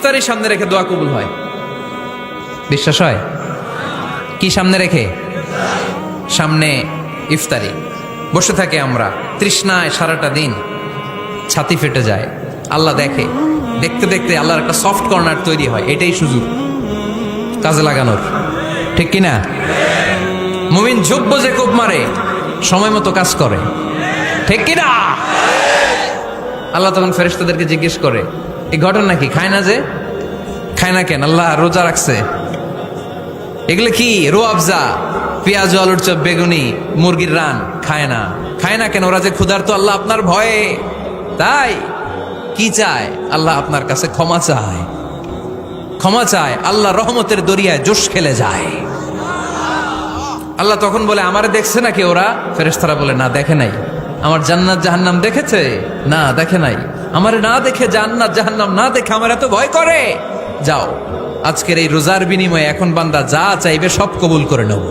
ইফতারির সামনে রেখে দোয়া কবুল হয়। বিশ্বাস হয়? কি সামনে রেখে? সামনে ইফতারি। বসে থাকে আমরা তৃষ্ণায় সারাটা দিন, ছাতি ফেটে যায়। আল্লাহ দেখে, দেখতে দেখতে আল্লাহর একটা সফট কর্নার তৈরি হয়। এটাই সুযোগ কাজে লাগানোর, ঠিক কিনা? মুমিন যোগ্য যে কোপ মারে, সময় মতো কাজ করে, ঠিক কিনা? আল্লাহ তখন ফেরেশতাদেরকে জিজ্ঞেস করে, এই ঘটনা কি? খায় না যে? খায় না কেন? আল্লাহ রোজা রাখছে। এগুলো কি? রোয়াবজা, পেঁয়াজ, আলুর চপ, বেগুনি, মুরগির রান খায় না। খায় না কেন? ওরা যে ক্ষুধার্ত, আল্লাহ আপনার ভয়ে। তাই কি চায়? আল্লাহ আপনার কাছে ক্ষমা চায়। ক্ষমা চায়, আল্লাহ রহমতের দরিয়ায় জোশ খেলে যায়। আল্লাহ তখন বলে, আমারে দেখছে নাকি ওরা? ফেরেশতারা বলে, না দেখে নাই। আমার জান্নাত জাহান্নাম দেখেছে? না দেখে নাই। আমারে না দেখে, জান্নাত জাহান্নাম না দেখে আমার এত ভয় করে? যাও, আজকের এই রোজার বিনিময়ে এখন বান্দা যা চাইবে সব কবুল করে নেব।